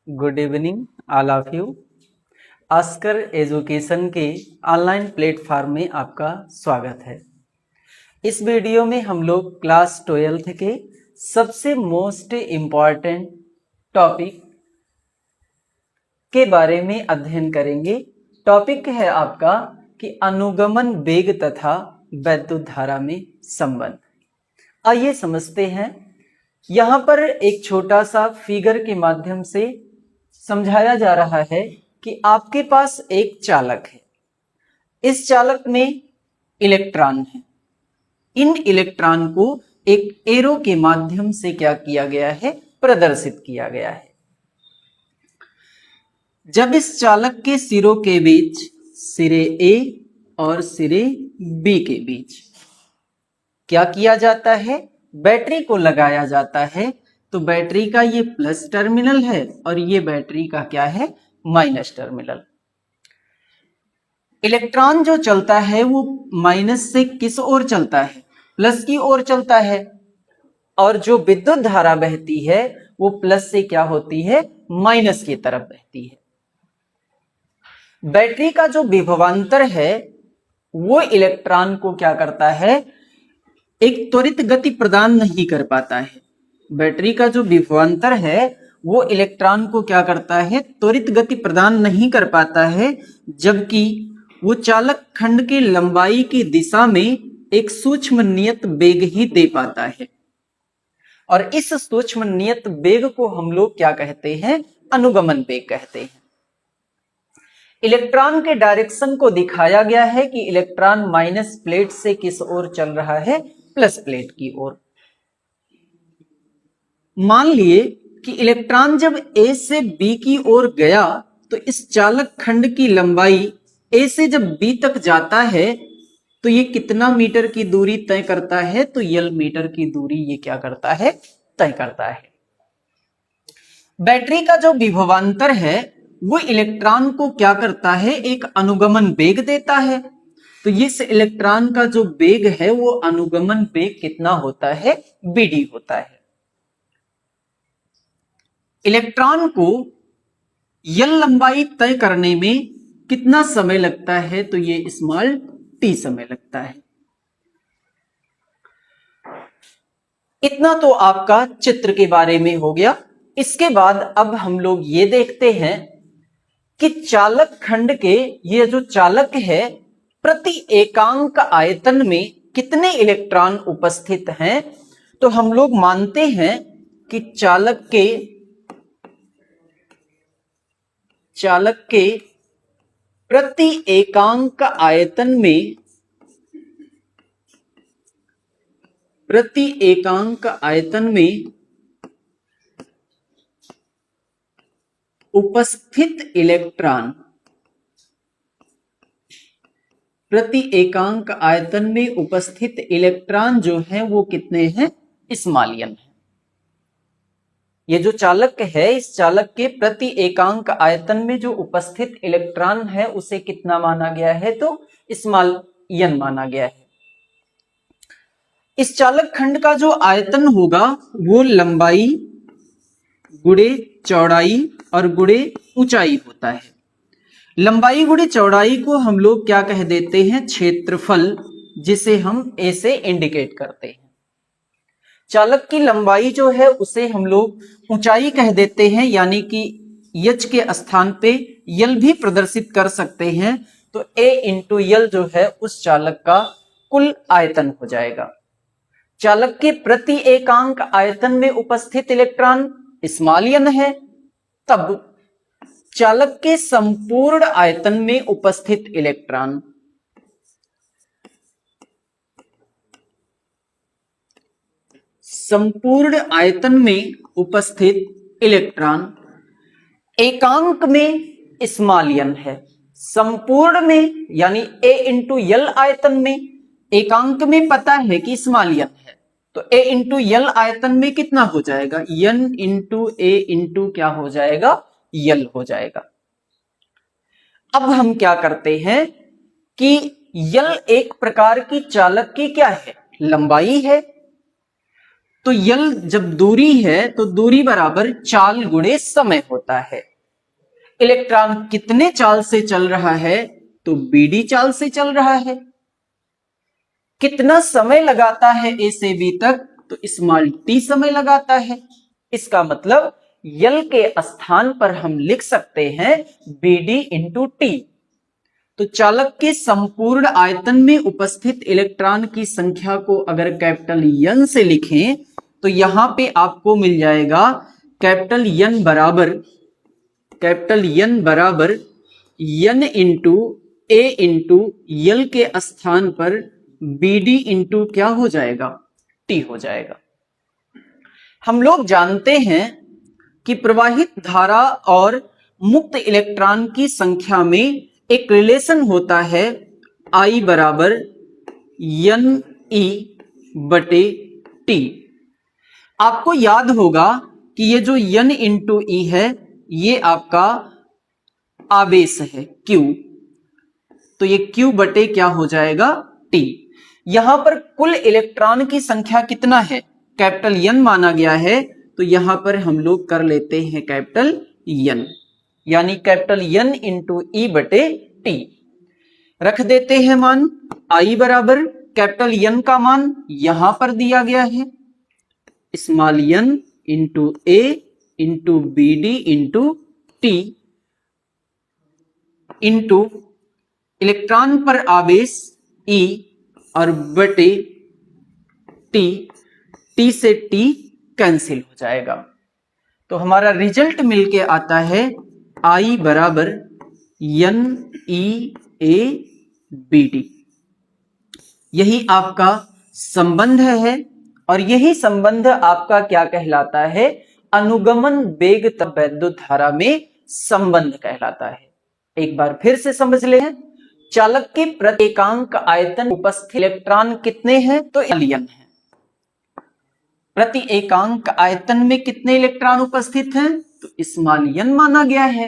Good evening all of you. Oscar education के online platform में आपका स्वागत है। इस वीडियो में हम लोग क्लास 12th के सबसे मोस्ट इम्पॉर्टेंट टॉपिक के बारे में अध्ययन करेंगे। टॉपिक है आपका कि अनुगमन वेग तथा वैद्युत धारा में संबंध। आइए समझते हैं। यहाँ पर एक छोटा सा फिगर के माध्यम से समझाया जा रहा है कि आपके पास एक चालक है। इस चालक में इलेक्ट्रॉन है। इन इलेक्ट्रॉन को एक एरो के माध्यम से क्या किया गया है, प्रदर्शित किया गया है। जब इस चालक के सिरों के बीच, सिरे ए और सिरे बी के बीच क्या किया जाता है, बैटरी को लगाया जाता है, तो बैटरी का ये प्लस टर्मिनल है और ये बैटरी का क्या है, माइनस टर्मिनल। इलेक्ट्रॉन जो चलता है वो माइनस से किस ओर चलता है, प्लस की ओर चलता है, और जो विद्युत धारा बहती है वो प्लस से क्या होती है, माइनस की तरफ बहती है। बैटरी का जो विभवांतर है वो इलेक्ट्रॉन को क्या करता है, एक त्वरित गति प्रदान नहीं कर पाता है। बैटरी का जो विभवांतर है वो इलेक्ट्रॉन को क्या करता है, त्वरित गति प्रदान नहीं कर पाता है, जबकि वो चालक खंड की लंबाई की दिशा में एक सूक्ष्म नियत वेग ही दे पाता है। और इस सूक्ष्म नियत वेग को हम लोग क्या कहते हैं, अनुगमन वेग कहते हैं। इलेक्ट्रॉन के डायरेक्शन को दिखाया गया है कि इलेक्ट्रॉन माइनस प्लेट से किस ओर चल रहा है, प्लस प्लेट की ओर। मान लिए कि इलेक्ट्रॉन जब ए से बी की ओर गया तो इस चालक खंड की लंबाई ए से जब बी तक जाता है तो ये कितना मीटर की दूरी तय करता है, तो यल मीटर की दूरी ये क्या करता है, तय करता है। बैटरी का जो विभवांतर है वो इलेक्ट्रॉन को क्या करता है, एक अनुगमन वेग देता है। तो इस इलेक्ट्रॉन का जो वेग है वो अनुगमन वेग कितना होता है, बीडी होता है। इलेक्ट्रॉन को यल लंबाई तय करने में कितना समय लगता है, तो ये स्मॉल टी समय लगता है। इतना तो आपका चित्र के बारे में हो गया। इसके बाद अब हम लोग ये देखते हैं कि चालक खंड के ये जो चालक है प्रति एकांक आयतन में कितने इलेक्ट्रॉन उपस्थित हैं। तो हम लोग मानते हैं कि चालक के प्रति एकांक आयतन में उपस्थित इलेक्ट्रॉन, प्रति एकांक आयतन में उपस्थित इलेक्ट्रॉन जो है वो कितने हैं, स्मॉल n है। ये जो चालक है, इस चालक के प्रति एकांक आयतन में जो उपस्थित इलेक्ट्रॉन है उसे कितना माना गया है, तो स्मॉल n माना गया है। इस चालक खंड का जो आयतन होगा वो लंबाई गुणे चौड़ाई और गुणे ऊंचाई होता है। लंबाई गुणे चौड़ाई को हम लोग क्या कह देते हैं, क्षेत्रफल, जिसे हम ए से इंडिकेट करते हैं। चालक की लंबाई जो है उसे हम लोग ऊंचाई कह देते हैं, यानी कि यच के स्थान पे यल भी प्रदर्शित कर सकते हैं। तो ए इंटू यल जो है उस चालक का कुल आयतन हो जाएगा। चालक के प्रति एकांक आयतन में उपस्थित इलेक्ट्रॉन स्मॉल n है, तब चालक के संपूर्ण आयतन में उपस्थित इलेक्ट्रॉन, संपूर्ण आयतन में उपस्थित इलेक्ट्रॉन एकांक में स्मॉल n है, संपूर्ण में यानी ए इंटू यल आयतन में, एकांक में पता है कि स्मॉल n है, तो ए इंटू यल आयतन में कितना हो जाएगा, n इंटू ए इंटू क्या हो जाएगा, यल हो जाएगा। अब हम क्या करते हैं कि यल एक प्रकार की चालक की क्या है, लंबाई है। तो यल जब दूरी है तो दूरी बराबर चाल गुणे समय होता है। इलेक्ट्रॉन कितने चाल से चल रहा है, तो बीडी चाल से चल रहा है। कितना समय लगाता है ए से बी तक, तो स्मॉल टी समय लगाता है। इसका मतलब यल के स्थान पर हम लिख सकते हैं बीडी इंटू टी। तो चालक के संपूर्ण आयतन में उपस्थित इलेक्ट्रॉन की संख्या को अगर कैपिटल एन से लिखें तो यहां पे आपको मिल जाएगा कैपिटल एन बराबर N into a into L के स्थान पर बीडी इंटू क्या हो जाएगा, टी हो जाएगा। हम लोग जानते हैं कि प्रवाहित धारा और मुक्त इलेक्ट्रॉन की संख्या में एक रिलेशन होता है I बराबर एन ई बटे टी। आपको याद होगा कि ये जो एन इंटू ई है ये आपका आवेश है Q, तो ये Q बटे क्या हो जाएगा, T। यहां पर कुल इलेक्ट्रॉन की संख्या कितना है, कैपिटल एन माना गया है, तो यहां पर हम लोग कर लेते हैं कैपिटल एन, यानी कैपिटल एन इंटू ई बटे टी। रख देते हैं मान आई बराबर कैपिटल एन का मान यहां पर दिया गया है small n into a into b d into t into electron पर आवेश ई और बटे टी, टी से टी कैंसिल हो जाएगा। तो हमारा रिजल्ट मिलके आता है आई बराबर N E A B D. यही आपका संबंध है और यही संबंध आपका क्या कहलाता है, अनुगमन वेग तब वैद्युत धारा में संबंध कहलाता है। एक बार फिर से समझ लें, चालक के प्रति एकांक आयतन उपस्थित इलेक्ट्रॉन कितने हैं, तो एलियन है। प्रति एकांक आयतन में कितने इलेक्ट्रॉन उपस्थित हैं, तो स्मॉल एन माना गया है।